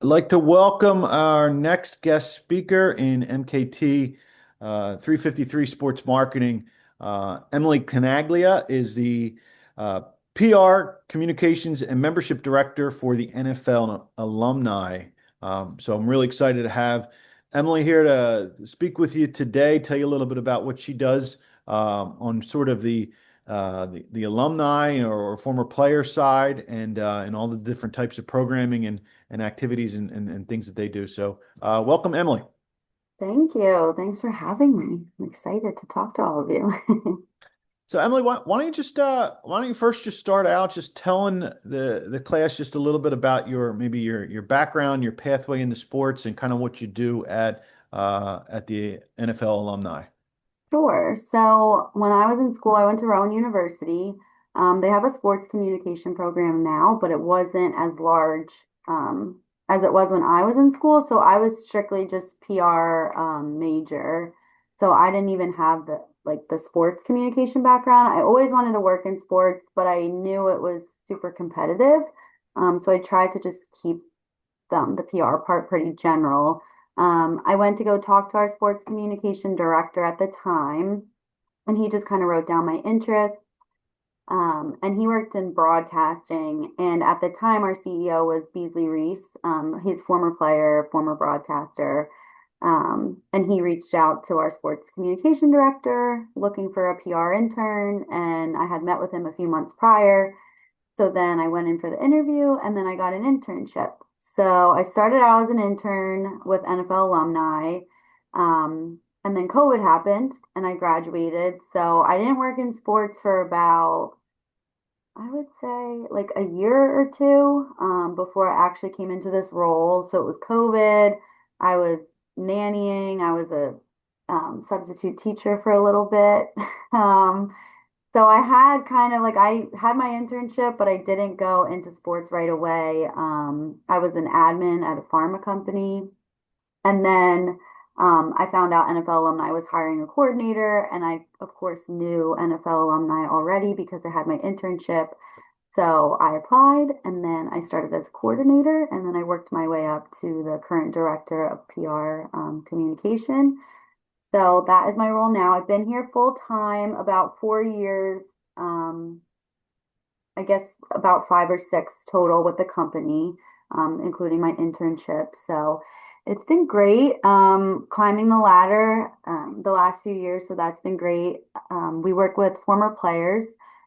I'd like to welcome our next guest speaker in MKT 353 Sports Marketing. Emily Canaglia is the uh, PR, Communications, and Membership Director for the NFL Alumni. So I'm really excited to have Emily here to speak with you today, tell you a little bit about what she does on sort of the alumni or former player side and all the different types of programming and activities and things that they do. So, welcome, Emily. Thank you. Thanks for having me. I'm excited to talk to all of you. So, Emily, why don't you why don't you first just start out just telling the class just a little bit about maybe your background, your pathway into sports, and kind of what you do at the NFL Alumni. Sure. So when I was in school, I went to Rowan University. They have a sports communication program now, but it wasn't as large as it was when I was in school. So I was strictly just PR major. So I didn't even have the sports communication background. I always wanted to work in sports, but I knew it was super competitive. So I tried to just keep the PR part pretty general. I went to go talk to our sports communication director at the time, and he just kind of wrote down my interests. And he worked in broadcasting. And at the time, our CEO was Beasley Reese. He's former player, former broadcaster. And he reached out to our sports communication director looking for a PR intern. And I had met with him a few months prior. So then I went in for the interview and then I got an internship. So I started out as an intern with NFL Alumni. And then COVID happened and I graduated. So I didn't work in sports for about, I would say, like a year or two before I actually came into this role. So it was COVID. I was nannying. I was a substitute teacher for a little bit. Um, so I had kind of like I had my internship, but I didn't go into sports right away. I was an admin at a pharma company, and then I found out NFL Alumni was hiring a coordinator, and I of course knew NFL Alumni already because I had my internship. So I applied, and then I started as a coordinator, and then I worked my way up to the current director of PR communication. So that is my role now. I've been here full time about 4 years. Um, I guess about 5 or 6 total with the company, including my internship. So it's been great climbing the ladder the last few years. So that's been great. We work with former players.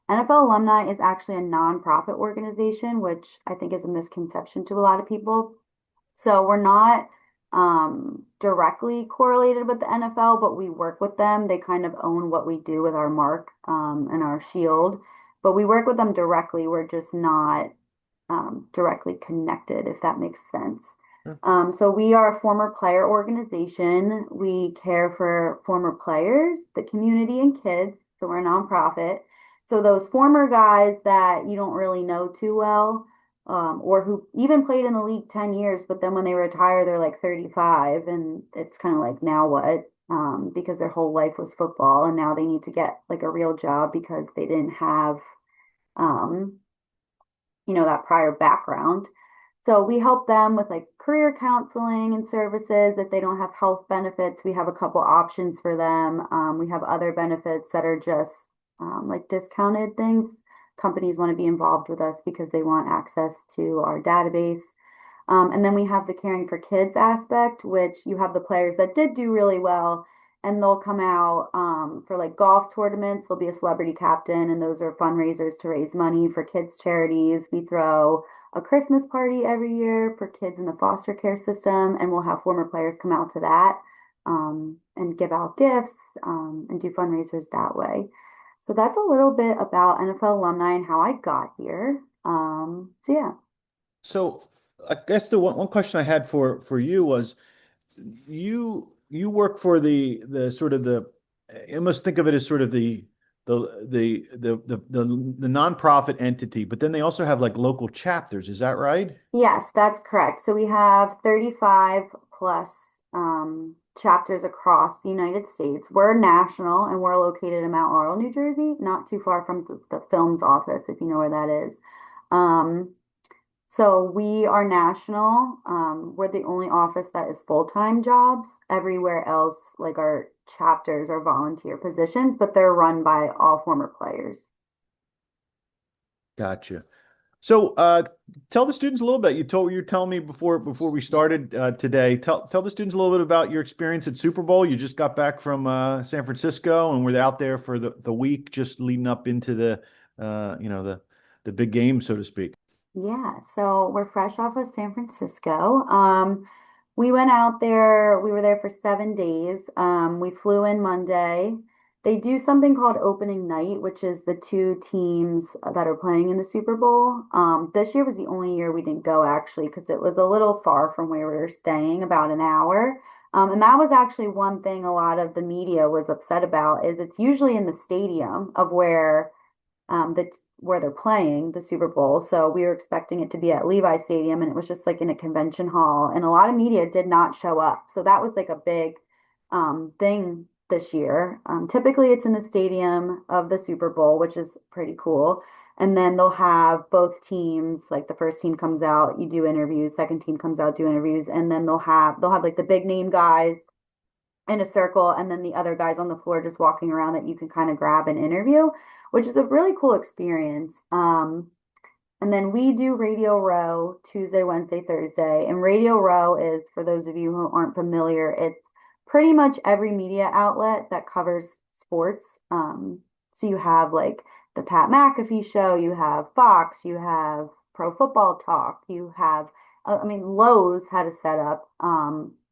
NFL Alumni is actually a nonprofit organization, which I think is a misconception to a lot of people. So we're not directly correlated with the NFL, but we work with them. They kind of own what we do with our mark and our shield, but we work with them directly. We're just not directly connected, if that makes sense. Sure. So we are a former player organization. We care for former players, the community, and kids. So we're a nonprofit. So those former guys that you don't really know too well, or who even played in the league 10 years, but then when they retire, they're like 35, and it's kind of like, now what? Because their whole life was football, and now they need to get like a real job because they didn't have, um, that prior background. So we help them with like career counseling and services. If they don't have health benefits, we have a couple options for them. We have other benefits that are just like discounted things. Companies want to be involved with us because they want access to our database. And then we have the caring for kids aspect, which you have the players that did do really well, and they'll come out for like golf tournaments. There'll be a celebrity captain, and those are fundraisers to raise money for kids' charities. We throw a Christmas party every year for kids in the foster care system, and we'll have former players come out to that and give out gifts and do fundraisers that way. So that's a little bit about NFL alumni and how I got here. So yeah. So I guess the one question I had for you was you work for the sort of the you must think of it as sort of the nonprofit entity, but then they also have like local chapters. Is that right? Yes, that's correct. So we have 35 plus chapters across the United States. We're national and we're located in Mount Laurel, New Jersey, not too far from the film's office, if you know where that is. Um, So we are national. We're the only office that is full-time jobs. Everywhere else, like our chapters are volunteer positions, but they're run by all former players. Gotcha. So, tell the students a little bit. You were telling me before we started today. Tell the students a little bit about your experience at Super Bowl. You just got back from San Francisco and were out there for the week just leading up into the the big game, so to speak. Yeah, so we're fresh off of San Francisco. We went out there, we were there for 7 days. We flew in Monday. They do something called opening night, which is the two teams that are playing in the Super Bowl. This year was the only year we didn't go actually, because it was a little far from where we were staying, about an hour. And that was actually one thing a lot of the media was upset about, is it's usually in the stadium of where they're playing the Super Bowl. So we were expecting it to be at Levi Stadium, and it was just like in a convention hall. And a lot of media did not show up. So that was like a big thing this year. Typically, it's in the stadium of the Super Bowl, which is pretty cool. And then they'll have both teams, like the first team comes out, you do interviews, second team comes out, do interviews, and then they'll have like the big name guys in a circle, and then the other guys on the floor just walking around that you can kind of grab and interview, which is a really cool experience. And then we do Radio Row Tuesday, Wednesday, Thursday. And Radio Row is, for those of you who aren't familiar, it's pretty much every media outlet that covers sports. So you have like the Pat McAfee show, you have Fox, you have Pro Football Talk, you have, I mean, Lowe's had a setup.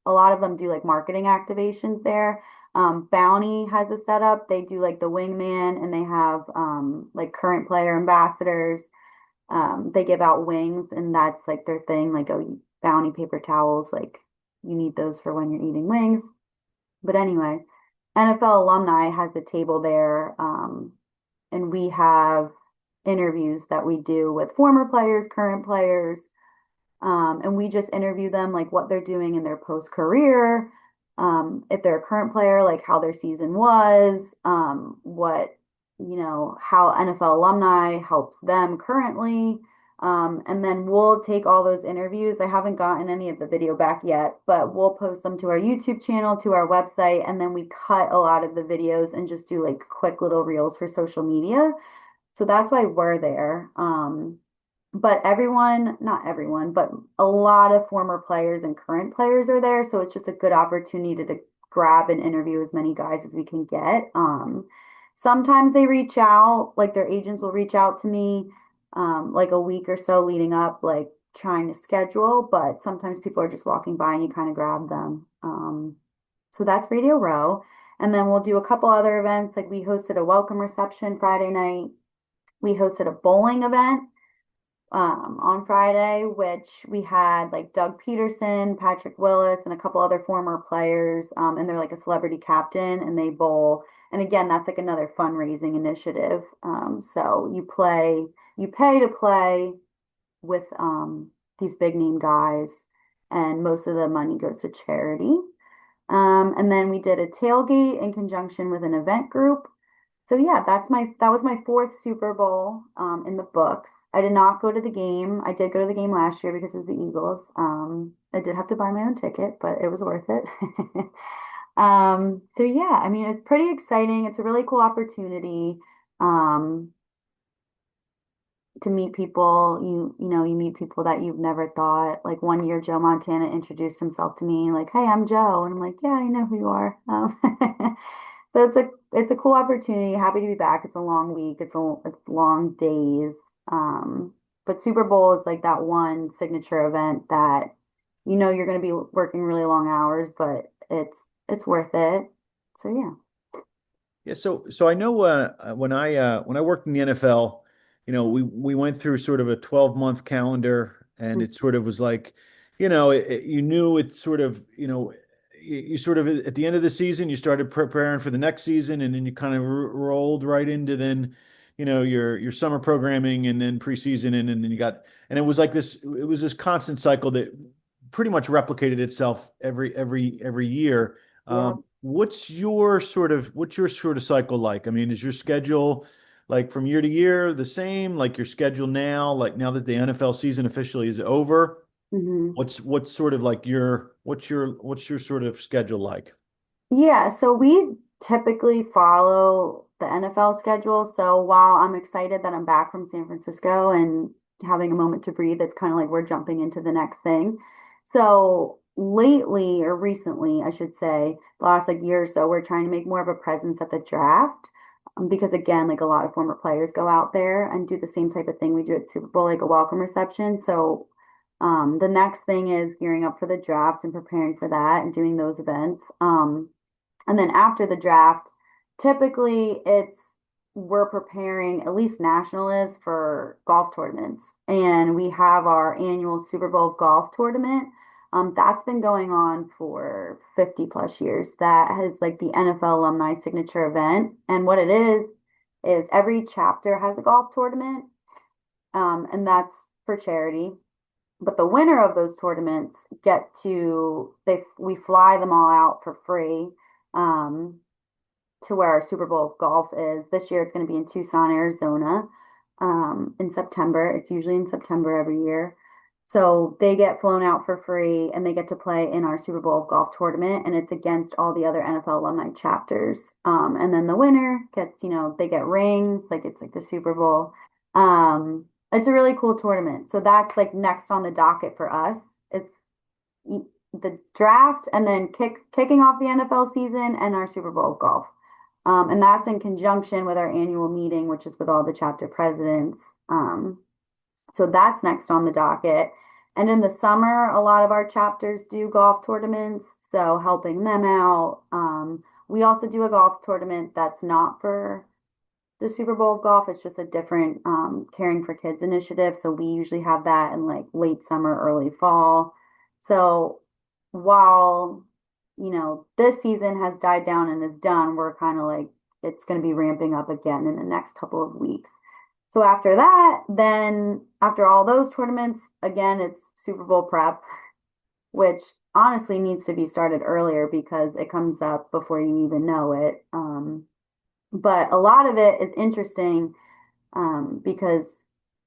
A lot of them do like marketing activations there. Bounty has a setup. They do like the wingman, and they have like current player ambassadors. They give out wings, and that's like their thing, like, oh, Bounty paper towels, like you need those for when you're eating wings. But anyway, NFL Alumni has a table there, and we have interviews that we do with former players, current players, and we just interview them, like what they're doing in their post career. If they're a current player, like how their season was, how NFL alumni helps them currently. And then we'll take all those interviews. I haven't gotten any of the video back yet, but we'll post them to our YouTube channel, to our website, and then we cut a lot of the videos and just do like quick little reels for social media. So that's why we're there. But everyone, not everyone, but a lot of former players and current players are there. So it's just a good opportunity to grab and interview as many guys as we can get. Sometimes they reach out, like their agents will reach out to me, like a week or so leading up, like trying to schedule, but sometimes people are just walking by and you kind of grab them. So that's Radio Row. And then we'll do a couple other events. Like we hosted a welcome reception Friday night. We hosted a bowling event on Friday, which we had like Doug Peterson, Patrick Willis, and a couple other former players. And they're like a celebrity captain, and they bowl. And again, that's like another fundraising initiative. So you pay to play with these big name guys, and most of the money goes to charity. And then we did a tailgate in conjunction with an event group. So yeah, that was my fourth Super Bowl in the books. I did not go to the game. I did go to the game last year because of the Eagles. I did have to buy my own ticket, but it was worth it. So yeah, I mean, it's pretty exciting. It's a really cool opportunity um, to meet people. You meet people that you've never thought. Like one year, Joe Montana introduced himself to me, like, "Hey, I'm Joe," and I'm like, "Yeah, I know who you are." So it's a cool opportunity. Happy to be back. It's a long week. It's long days. But Super Bowl is like that one signature event that you're going to be working really long hours, but it's worth it. So yeah. Yeah, so I know when I worked in the NFL, we went through sort of a 12-month calendar, and it sort of was like, you knew it sort of, you sort of at the end of the season you started preparing for the next season, and then you kind of rolled right into then, your summer programming and then preseason, and then and it was like this constant cycle that pretty much replicated itself every year. Yeah. What's your sort of cycle like? I mean, is your schedule? like from year to year the same, like your schedule now, like now that the NFL season officially is over? Hmm. What's sort of like what's your sort of schedule like? Yeah, so we typically follow the NFL schedule. So while I'm excited that I'm back from San Francisco and having a moment to breathe, it's kind of like we're jumping into the next thing. So lately, or recently, I should say, the last like year or so, we're trying to make more of a presence at the draft. Because again, like a lot of former players go out there and do the same type of thing we do at Super Bowl, like a welcome reception. So the next thing is gearing up for the draft and preparing for that and doing those events. And then after the draft, typically it's we're preparing, at least National is, for golf tournaments. And we have our annual Super Bowl golf tournament. That's been going on for 50 plus years. That has like the NFL alumni signature event. And what it is every chapter has a golf tournament. And that's for charity. But the winner of those tournaments get to we fly them all out for free. Um, to where our Super Bowl of golf is. This year it's going to be in Tucson, Arizona, in September. It's usually in September every year. So they get flown out for free and they get to play in our Super Bowl of golf tournament, and it's against all the other NFL alumni chapters. And then the winner gets, they get rings, like it's like the Super Bowl. It's a really cool tournament. So that's like next on the docket for us. It's the draft and then kicking off the NFL season and our Super Bowl of golf. And that's in conjunction with our annual meeting, which is with all the chapter presidents. So that's next on the docket. And in the summer, a lot of our chapters do golf tournaments, so helping them out. We also do a golf tournament that's not for the Super Bowl of golf. It's just a different Caring for Kids initiative. So we usually have that in like late summer, early fall. So while, this season has died down and is done, we're kind of like, it's going to be ramping up again in the next couple of weeks. So after that, then after all those tournaments, again, it's Super Bowl prep, which honestly needs to be started earlier because it comes up before you even know it. But a lot of it is interesting because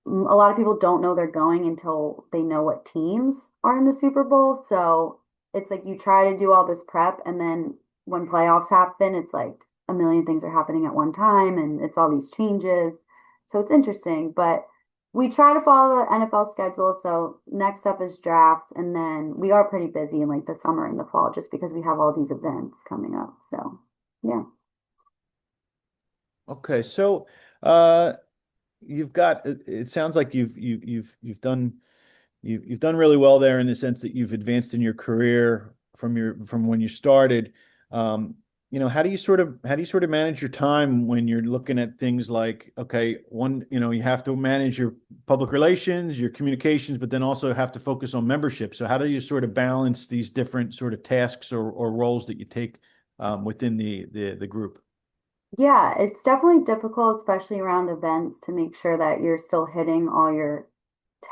a lot of people don't know they're going until they know what teams are in the Super Bowl. So it's like you try to do all this prep, and then when playoffs happen, it's like a million things are happening at one time, and it's all these changes. So it's interesting, but we try to follow the NFL schedule. So next up is draft, and then we are pretty busy in like the summer and the fall just because we have all these events coming up. So yeah. Okay, so uh you've got it sounds like you've done really well there in the sense that you've advanced in your career from when you started. How do you sort of manage your time when you're looking at things like, okay, you have to manage your public relations, your communications, but then also have to focus on membership. So how do you sort of balance these different sort of tasks or roles that you take within the group? Yeah, it's definitely difficult, especially around events, to make sure that you're still hitting all your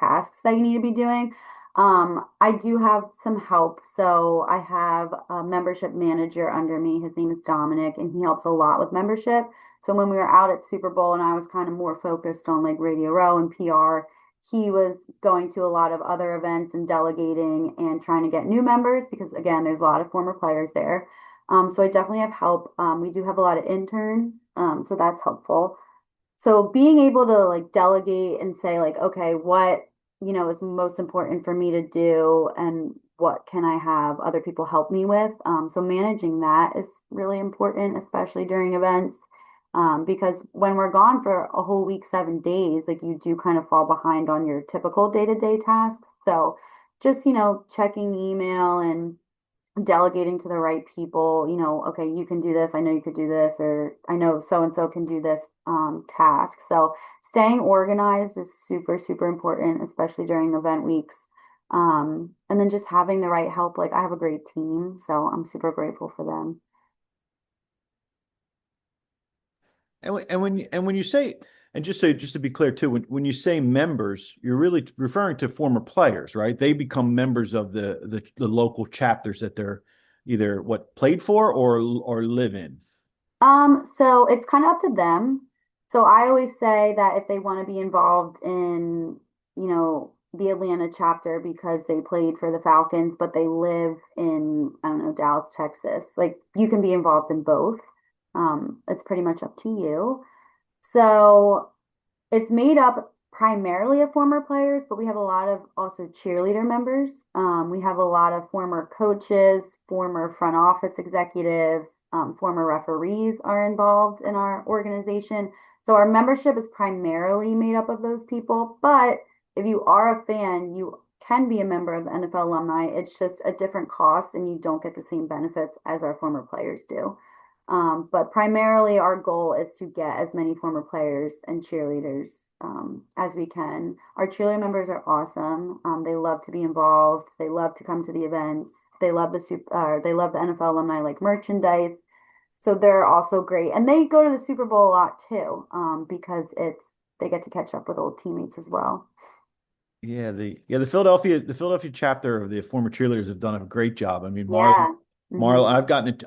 tasks that you need to be doing. I do have some help. So I have a membership manager under me. His name is Dominic, and he helps a lot with membership. So when we were out at Super Bowl and I was kind of more focused on like Radio Row and PR, he was going to a lot of other events and delegating and trying to get new members because, again, there's a lot of former players there. So I definitely have help. We do have a lot of interns, so that's helpful. So being able to like delegate and say like, okay, what, is most important for me to do and what can I have other people help me with? So managing that is really important, especially during events. Because when we're gone for a whole week, 7 days, like you do kind of fall behind on your typical day-to-day tasks. So just, checking email and delegating to the right people, okay, you can do this, I know you could do this, or I know so and so can do this task. So staying organized is super, super important, especially during event weeks. And then just having the right help. Like I have a great team, so I'm super grateful for them. And when you say, and just to be clear too, when you say members, you're really referring to former players, right? They become members of the local chapters that they're either what played for or live in. So it's kind of up to them. So I always say that if they want to be involved in, the Atlanta chapter because they played for the Falcons, but they live in, I don't know, Dallas, Texas, like you can be involved in both. It's pretty much up to you. So it's made up primarily of former players, but we have a lot of also cheerleader members. We have a lot of former coaches, former front office executives, former referees are involved in our organization. So our membership is primarily made up of those people. But if you are a fan, you can be a member of the NFL alumni. It's just a different cost, and you don't get the same benefits as our former players do. But primarily, our goal is to get as many former players and cheerleaders as we can. Our cheerleader members are awesome. They love to be involved. They love to come to the events. They love the NFL alumni like merchandise. So they're also great, and they go to the Super Bowl a lot too, because they get to catch up with old teammates as well. The Philadelphia chapter of the former cheerleaders have done a great job. I mean, Yeah. Marla, Hmm.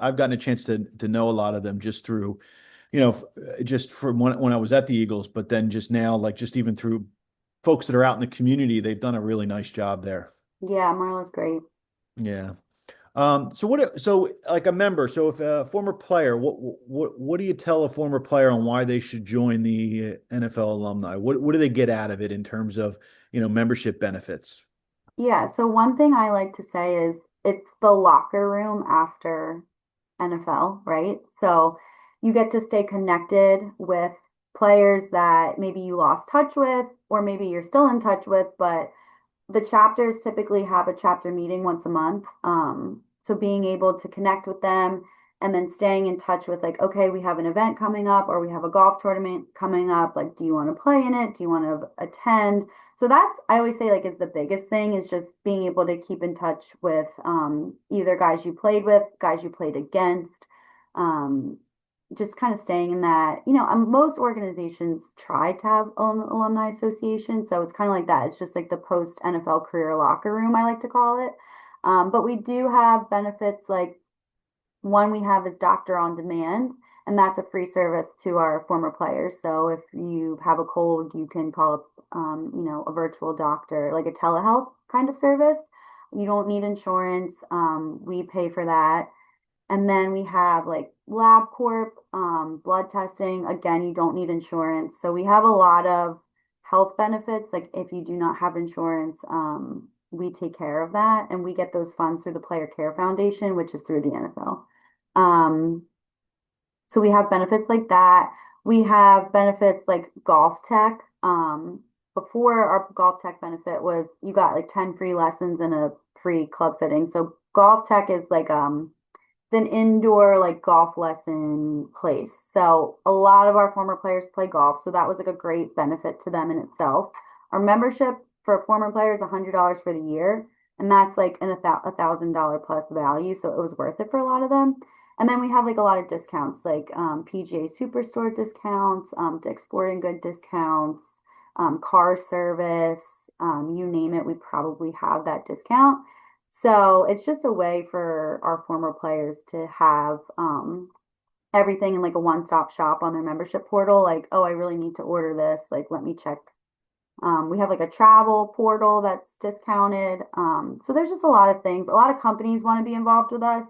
I've gotten a chance to know a lot of them just through, just from when I was at the Eagles, but then just now, like just even through folks that are out in the community, they've done a really nice job there. Yeah, Marla's great. Yeah. So like a member, so if a former player, what do you tell a former player on why they should join the NFL alumni? What do they get out of it in terms of, membership benefits? Yeah, so one thing I like to say is it's the locker room after NFL, right? So you get to stay connected with players that maybe you lost touch with, or maybe you're still in touch with, but the chapters typically have a chapter meeting once a month. So being able to connect with them and then staying in touch with like, okay, we have an event coming up or we have a golf tournament coming up. Like, do you want to play in it? Do you want to attend? So that's, I always say like is the biggest thing is just being able to keep in touch with either guys you played with, guys you played against. Um, just kind of staying in that, most organizations try to have an alumni association. So it's kind of like that. It's just like the post NFL career locker room, I like to call it. But we do have benefits like one we have is doctor on demand, and that's a free service to our former players. So if you have a cold, you can call up, a virtual doctor, like a telehealth kind of service. You don't need insurance. We pay for that. And then we have like LabCorp, blood testing. Again, you don't need insurance. So we have a lot of health benefits. Like if you do not have insurance, we take care of that. And we get those funds through the Player Care Foundation, which is through the NFL. Um, so we have benefits like that. We have benefits like golf tech. Before our golf tech benefit was you got like 10 free lessons and a free club fitting. So golf tech is like an indoor like golf lesson place. So a lot of our former players play golf, so that was like a great benefit to them in itself. Our membership for former players $100 for the year, and that's like $1,000 plus value, so it was worth it for a lot of them. And then we have like a lot of discounts, like PGA Superstore discounts, Dick's Sporting Good discounts, car service, you name it, we probably have that discount. So it's just a way for our former players to have everything in like a one-stop shop on their membership portal. Like, oh, I really need to order this. Like, let me check. We have like a travel portal that's discounted. So there's just a lot of things. A lot of companies want to be involved with us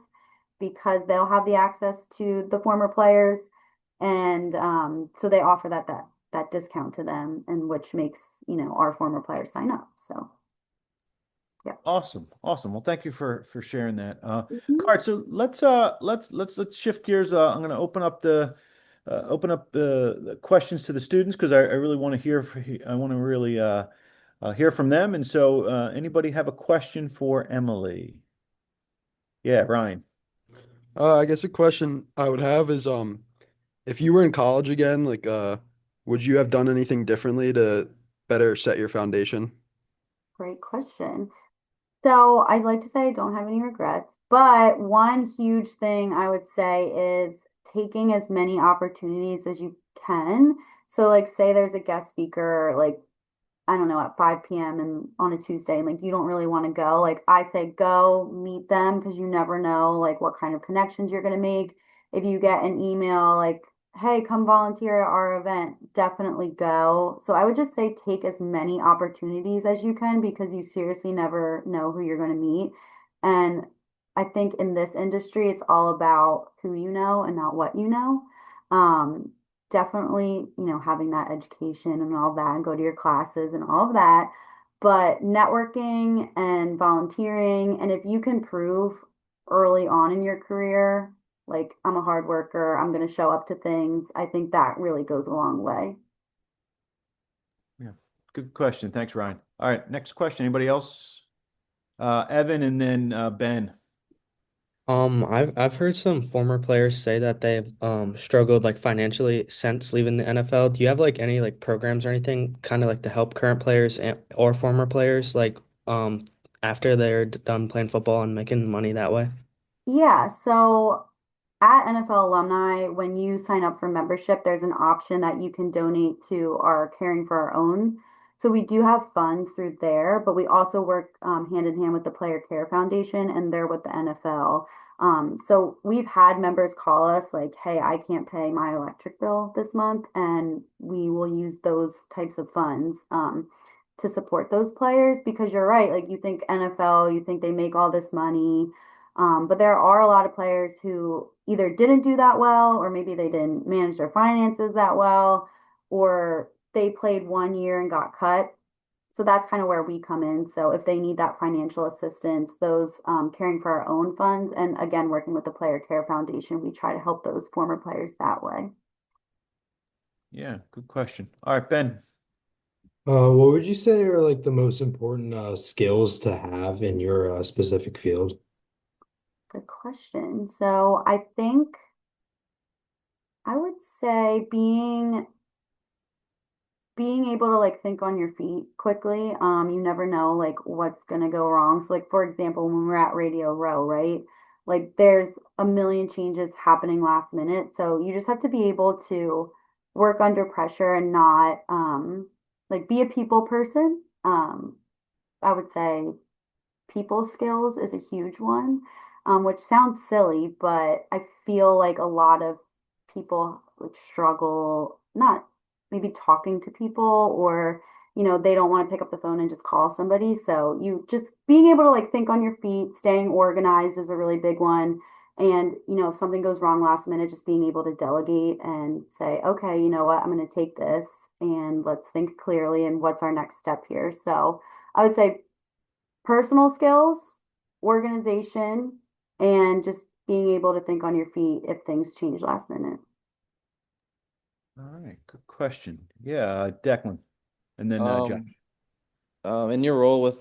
because they'll have the access to the former players, and so they offer that discount to them, and which makes our former players sign up. So yeah. Awesome, awesome. Well, thank you for sharing that. Mhm. Cart, so let's shift gears. I'm going to open up the questions to the students because I really want to I want to really hear from them. And so, anybody have a question for Emily? Yeah, Ryan. I guess a question I would have is if you were in college again, like would you have done anything differently to better set your foundation? Great question. So I'd like to say I don't have any regrets, but one huge thing I would say is taking as many opportunities as you can. So like say there's a guest speaker, like I don't know, at 5 p.m. and on a Tuesday, and like you don't really want to go. Like I'd say go meet them because you never know like what kind of connections you're gonna make. If you get an email like, hey, come volunteer at our event, definitely go. So I would just say take as many opportunities as you can because you seriously never know who you're going to meet. And I think in this industry, it's all about who you know and not what you know. Um, Definitely, having that education and all that and go to your classes and all of that. But networking and volunteering, and if you can prove early on in your career, like I'm a hard worker, I'm going to show up to things, I think that really goes a long way. Yeah, good question. Thanks, Ryan. All right, next question. Anybody else? Evan and then Ben. I've heard some former players say that they've struggled like financially since leaving the NFL. Do you have like any like programs or anything kind of like to help current players or former players like um after they're done playing football and making money that way? Yeah, so at NFL Alumni, when you sign up for membership, there's an option that you can donate to our Caring for Our Own. So we do have funds through there, but we also work hand in hand with the Player Care Foundation, and they're with the NFL. So we've had members call us like, "Hey, I can't pay my electric bill this month," and we will use those types of funds to support those players because you're right. Like you think NFL, you think they make all this money. But there are a lot of players who either didn't do that well, or maybe they didn't manage their finances that well, or they played 1 year and got cut. So that's kind of where we come in. So if they need that financial assistance, those caring for our own funds, and again, working with the Player Care Foundation, we try to help those former players that way. Yeah, good question. All right, Ben. What would you say are like the most important skills to have in your specific field? Good question. So I think I would say being able to like think on your feet quickly. You never know like what's gonna go wrong. So like for example, when we're at Radio Row, right? Like there's a million changes happening last minute. So you just have to be able to work under pressure and not like be a people person. I would say people skills is a huge one, which sounds silly, but I feel like a lot of people like struggle not maybe talking to people or they don't want to pick up the phone and just call somebody. So you just being able to like think on your feet, staying organized is a really big one. And if something goes wrong last minute, just being able to delegate and say, okay, you know what, I'm going to take this and let's think clearly and what's our next step here. So I would say personal skills, organization, and just being able to think on your feet if things change last minute. All right, good question. Yeah, Declan, and then Josh. Um, in your role with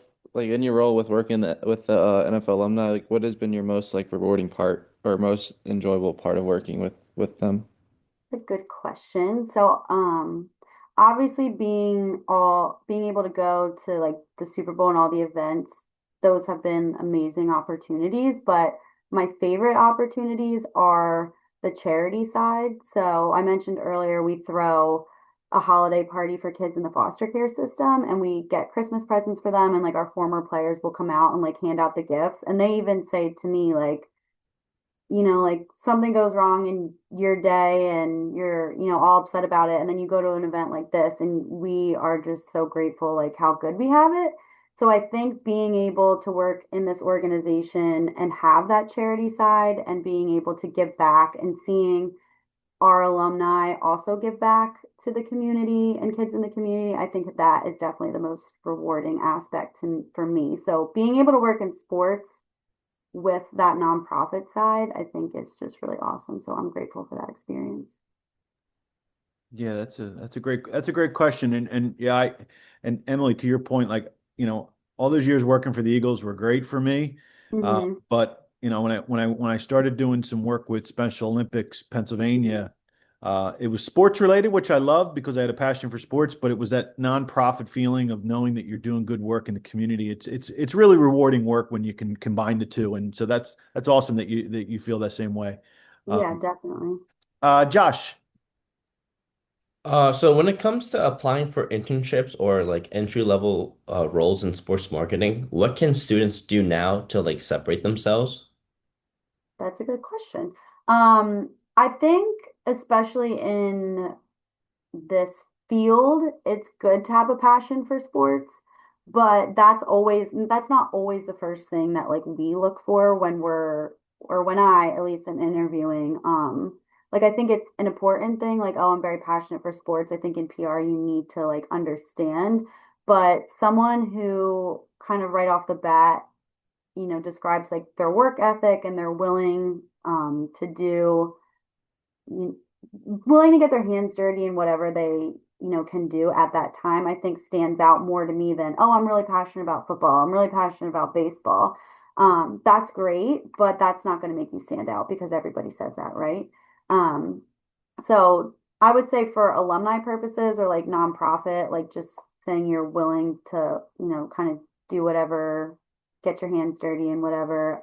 working with the NFL alumni, like what has been your most like rewarding part or most enjoyable part of working with them? A good question. So, obviously being able to go to like the Super Bowl and all the events, those have been amazing opportunities, but my favorite opportunities are the charity side. So, I mentioned earlier we throw a holiday party for kids in the foster care system and we get Christmas presents for them and like our former players will come out and like hand out the gifts and they even say to me like like something goes wrong in your day and you're, all upset about it. And then you go to an event like this and we are just so grateful, like how good we have it. So I think being able to work in this organization and have that charity side and being able to give back and seeing our alumni also give back to the community and kids in the community, I think that that is definitely the most rewarding aspect for me. So being able to work in sports with that nonprofit side, I think it's just really awesome. So I'm grateful for that experience. Yeah, that's a great question. And yeah, I and Emily, to your point, like, all those years working for the Eagles were great for me. Hmm. But when I started doing some work with Special Olympics Pennsylvania, it was sports related, which I loved because I had a passion for sports, but it was that nonprofit feeling of knowing that you're doing good work in the community. It's really rewarding work when you can combine the two. And so that's awesome that you feel that same way. Yeah, Um, definitely. Josh. So when it comes to applying for internships or like entry level roles in sports marketing, what can students do now to like separate themselves? That's a good question. I think especially in this field, it's good to have a passion for sports, but that's not always the first thing that like we look for when we're or when I at least am interviewing. Like I think it's an important thing, like, oh, I'm very passionate for sports. I think in PR you need to like understand, but someone who kind of right off the bat, describes like their work ethic and they're willing to do you, willing to get their hands dirty in whatever they, can do at that time, I think stands out more to me than, oh, I'm really passionate about football. I'm really passionate about baseball. That's great, but that's not going to make you stand out because everybody says that, right? Um, so I would say for alumni purposes or like nonprofit, like just saying you're willing to, kind of do whatever, get your hands dirty and whatever.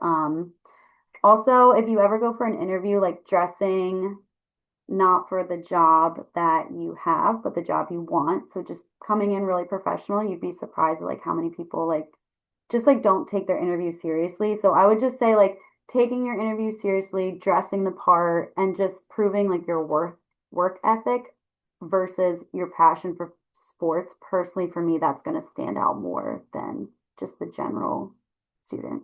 Also, if you ever go for an interview, like dressing not for the job that you have, but the job you want. So just coming in really professional, you'd be surprised at like how many people like just like don't take their interview seriously. So I would just say like taking your interview seriously, dressing the part, and just proving like your work ethic versus your passion for sports. Personally, for me, that's going to stand out more than just the general student.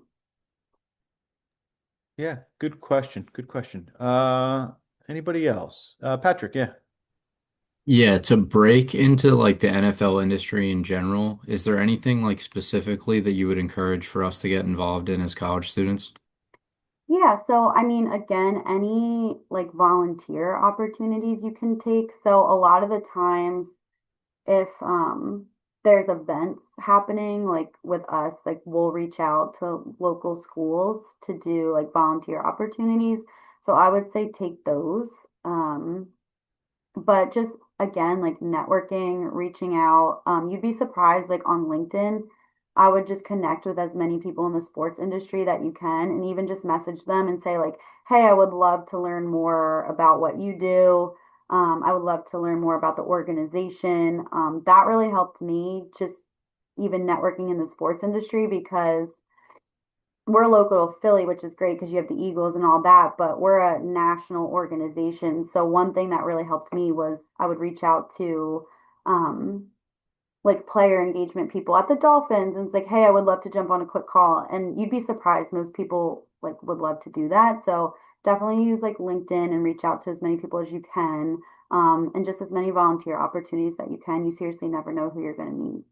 Yeah, good question. Good question. Anybody else? Patrick, yeah. Yeah, to break into like the NFL industry in general, is there anything like specifically that you would encourage for us to get involved in as college students? Yeah, so I mean, again, any like volunteer opportunities you can take. So a lot of the times, if there's events happening, like with us, like we'll reach out to local schools to do like volunteer opportunities. So I would say take those. Um, but just again, like networking, reaching out, you'd be surprised, like on LinkedIn, I would just connect with as many people in the sports industry that you can, and even just message them and say, like, hey, I would love to learn more about what you do. I would love to learn more about the organization. That really helped me just even networking in the sports industry because we're local to Philly, which is great because you have the Eagles and all that, but we're a national organization. So one thing that really helped me was I would reach out to um like player engagement people at the Dolphins and it's like, hey, I would love to jump on a quick call. And you'd be surprised, most people like would love to do that. So definitely use like LinkedIn and reach out to as many people as you can. And just as many volunteer opportunities that you can. You seriously never know who you're going to meet.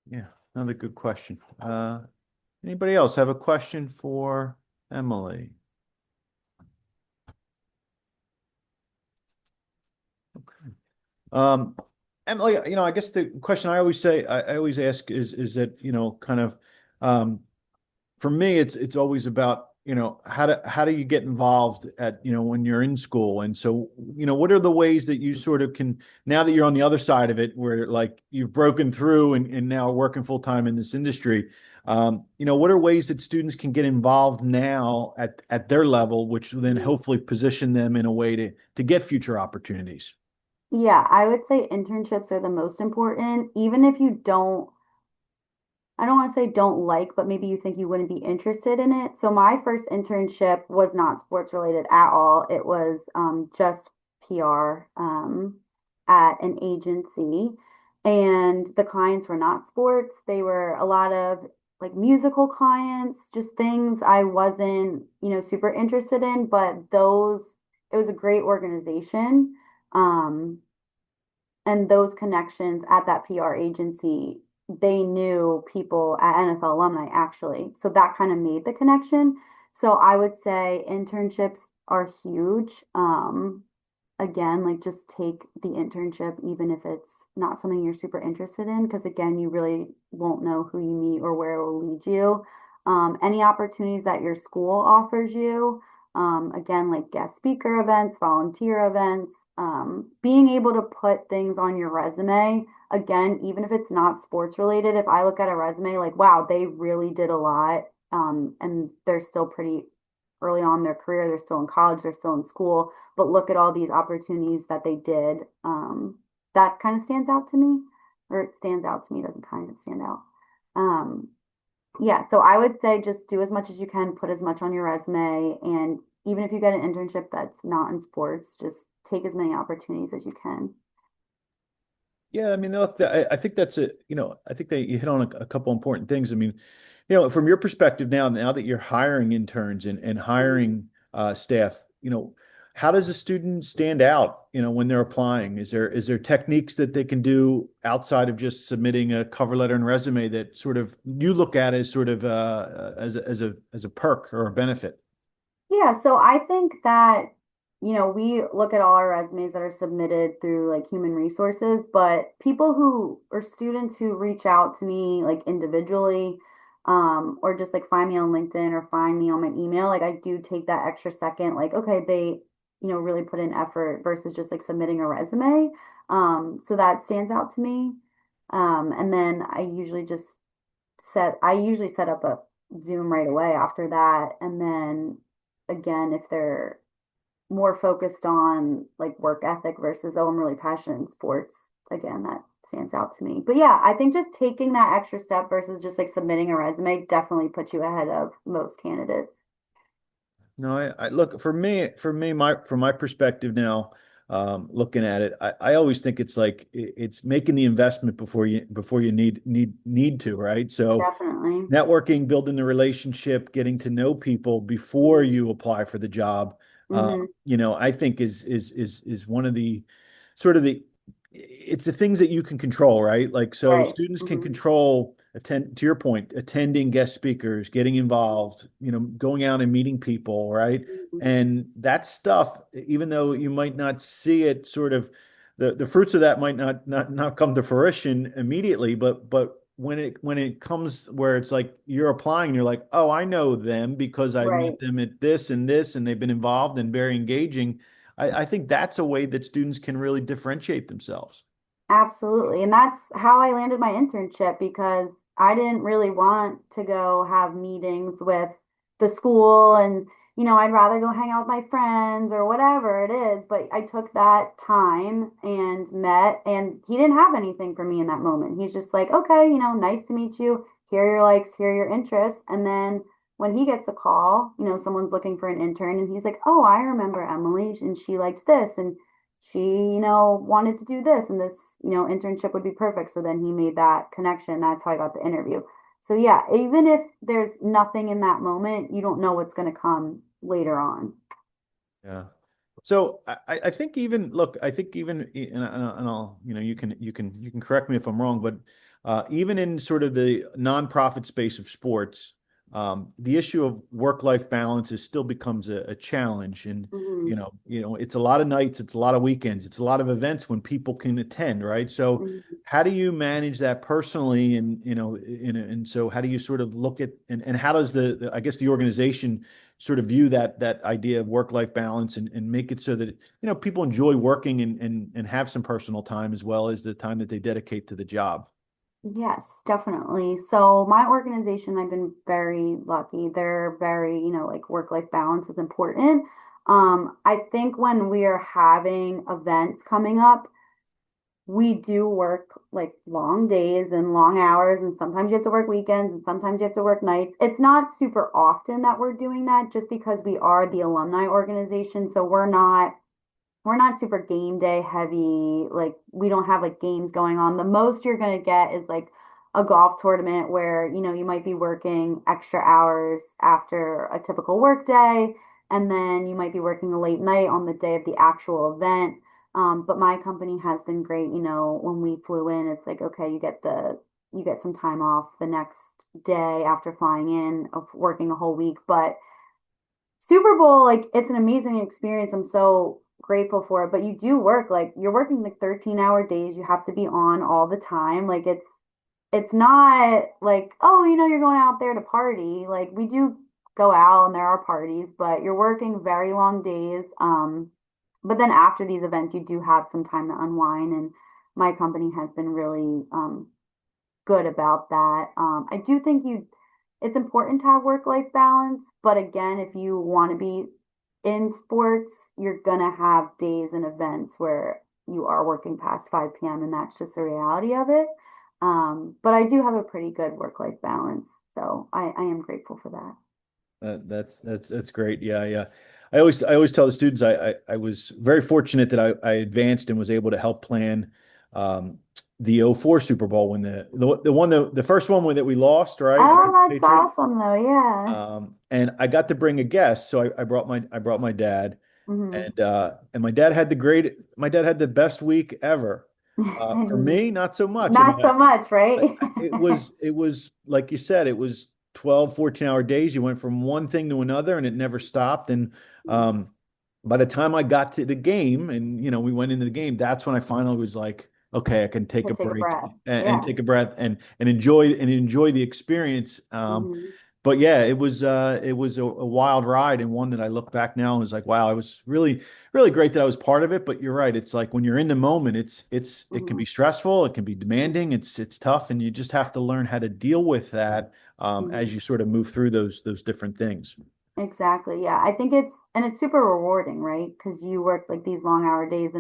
Yeah, another good question. Anybody else have a question for Emily? Okay. Emily, I guess the question I always ask is that, kind of, for me, it's always about, how do you get involved at, when you're in school? And so, what are the ways that you sort of can, now that you're on the other side of it, where like you've broken through and now working full time in this industry, what are ways that students can get involved now at their level, which will then hopefully position them in a way to get future opportunities? Yeah, I would say internships are the most important, even if you don't I don't want to say don't like, but maybe you think you wouldn't be interested in it. So my first internship was not sports related at all. It was just PR at an agency, and the clients were not sports. They were a lot of like musical clients, just things I wasn't, super interested in. But it was a great organization. Um, and those connections at that PR agency, they knew people at NFL alumni actually. So that kind of made the connection. So I would say internships are huge. Again, like just take the internship, even if it's not something you're super interested in, because again, you really won't know who you meet or where it will lead you. Any opportunities that your school offers you, again, like guest speaker events, volunteer events, being able to put things on your resume, again, even if it's not sports related, if I look at a resume, like, wow, they really did a lot, and they're still pretty early on in their career, they're still in college, they're still in school, but look at all these opportunities that they did. That kind of stands out to me, or it stands out to me, doesn't kind of stand out. Um, yeah, so I would say just do as much as you can, put as much on your resume, and even if you get an internship that's not in sports, just take as many opportunities as you can. Yeah, I mean, look, I think that's I think that you hit on a couple important things. I mean, from your perspective now that you're hiring interns and Mhm. hiring staff, how does a student stand out, when they're applying? Is there techniques that they can do outside of just submitting a cover letter and resume that sort of you look at as sort of as a perk or a benefit? Yeah, so I think that, we look at all our resumes that are submitted through like human resources, but people who or students who reach out to me like individually, or just like find me on LinkedIn or find me on my email, like I do take that extra second, like, okay, they, really put in effort versus just like submitting a resume. So that stands out to me. And then I usually set up a Zoom right away after that. And then again, if they're more focused on like work ethic versus, oh, I'm really passionate in sports, again, that stands out to me. But yeah, I think just taking that extra step versus just like submitting a resume definitely puts you ahead of most candidates. No, I look from my perspective now, looking at it, I always think it's like it's making the investment before you need to, right? So Definitely. networking, building the relationship, getting to know people before you apply for the job, Hmm. I think is one of the sort of the it's the things that you can control, right? Like so Right. students can Hmm. control attend to your point, attending guest speakers, getting involved, going out and meeting people, right? Hmm. And that stuff, even though you might not see it sort of the fruits of that might not come to fruition immediately, but when it comes where it's like you're applying, you're like, oh, I know them because I Right. met them at this and this, and they've been involved and very engaging. I think that's a way that students can really differentiate themselves. Absolutely. And that's how I landed my internship because I didn't really want to go have meetings with the school and, I'd rather go hang out with my friends or whatever it is. But I took that time and met, and he didn't have anything for me in that moment. He's just like, okay, nice to meet you. Here are your likes, here are your interests. And then when he gets a call, someone's looking for an intern and he's like, oh, I remember Emily and she liked this. And she, wanted to do this and this, internship would be perfect. So then he made that connection. That's how I got the interview. So yeah, even if there's nothing in that moment, you don't know what's going to come later on. Yeah. So I think even look, I think even and I'll you can correct me if I'm wrong, but even in sort of the nonprofit space of sports, the issue of work-life balance is still becomes a challenge, and Hmm. it's a lot of nights, it's a lot of weekends, it's a lot of events when people can attend, right? So Hmm. how do you manage that personally, and and so how do you sort of look at and how does I guess the organization sort of view that idea of work-life balance and make it so that people enjoy working and have some personal time as well as the time that they dedicate to the job. Yes, definitely. So my organization, I've been very lucky. They're very, like work-life balance is important. I think when we are having events coming up, we do work like long days and long hours, and sometimes you have to work weekends and sometimes you have to work nights. It's not super often that we're doing that just because we are the alumni organization. So we're not super game day heavy. Like we don't have like games going on. The most you're going to get is like a golf tournament where, you might be working extra hours after a typical work day, and then you might be working a late night on the day of the actual event. But my company has been great. When we flew in, it's like, okay, you get some time off the next day after flying in of working a whole week. But Super Bowl, like it's an amazing experience. I'm so grateful for it. But you do work, like you're working like 13-hour days. You have to be on all the time. Like it's not like, oh, you're going out there to party. Like we do go out and there are parties, but you're working very long days. But then after these events, you do have some time to unwind. And my company has been really good about that. I do think it's important to have work-life balance, but again, if you want to be in sports, you're gonna have days and events where you are working past 5 p.m. and that's just the reality of it. But I do have a pretty good work-life balance, so I am grateful for that. That's great. Yeah, yeah. I always tell the students I was very fortunate that I advanced and was able to help plan the '04 Super Bowl when the one the first one that we lost, right, Oh, against the that's Patriots. awesome though. Yeah. And I got to bring a guest, so I brought my dad, Hmm. and my dad had the best week ever. For And me, not so much. I mean, not so much, right? it was like you said, it was 12, 14-hour days. You went from one thing to another and it never stopped. And um, by the time I got to the game and we went into the game, that's when I finally was like, okay, I can take To a take a break breath. and Yeah. take a breath and enjoy the experience. Hmm. But yeah, it was a wild ride and one that I look back now and was like, wow, I was really great that I was part of it. But you're right, it's like when you're in the moment, it can Hmm. be stressful, it can be demanding, it's tough, and you just have to learn how to deal with that as Hmm. you sort of move through those different things. Exactly. Yeah. I think it's super rewarding, right? Because you work like these long hour days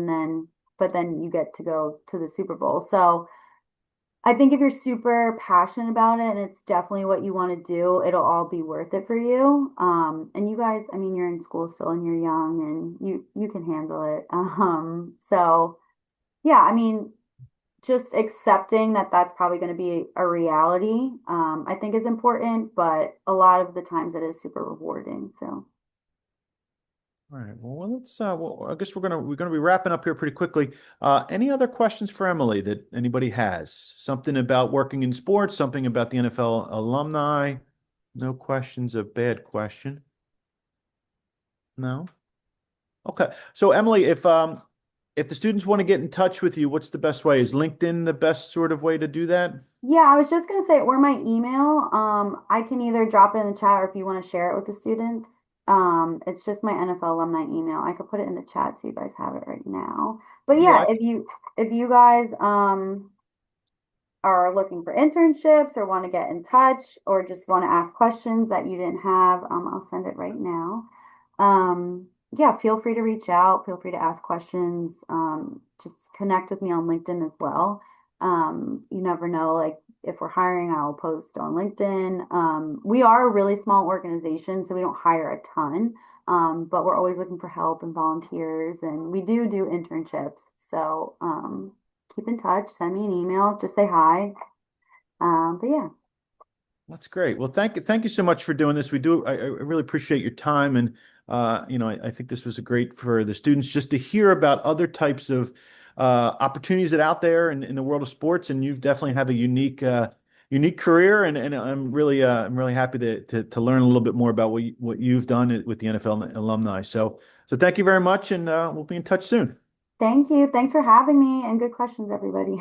but then you get to go to the Super Bowl. So I think if you're super passionate about it and it's definitely what you want to do, it'll all be worth it for you. And you guys, I mean, you're in school still and you're young and you can handle it. So yeah, I mean, just accepting that that's probably going to be a reality, I think is important, but a lot of the times it is super rewarding. So. All right. Well, I guess we're gonna be wrapping up here pretty quickly. Any other questions for Emily that anybody has? Something about working in sports, something about the NFL alumni? No questions, a bad question. No? Okay. So Emily, if the students want to get in touch with you, what's the best way? Is LinkedIn the best sort of way to do that? Yeah, I was just gonna say, or my email. I can either drop it in the chat or if you want to share it with the students. It's just my NFL alumni email. I could put it in the chat so you guys have it right now. But Yeah, yeah, if you guys are looking for internships or want to get in touch or just want to ask questions that you didn't have, I'll send it right now. Yeah, feel free to reach out. Feel free to ask questions. Just connect with me on LinkedIn as well. You never know, like if we're hiring, I'll post on LinkedIn. We are a really small organization, so we don't hire a ton, but we're always looking for help and volunteers, and we do internships. So, keep in touch, send me an email, just say hi. But yeah, that's great. Well, thank you so much for doing this. I really appreciate your time, and I think this was a great for the students just to hear about other types of opportunities that are out there in the world of sports. And you've definitely have a unique career, and I'm really happy to learn a little bit more about what you've done with the NFL alumni. So thank you very much, and we'll be in touch soon. thank you. Thanks for having me and good questions, everybody.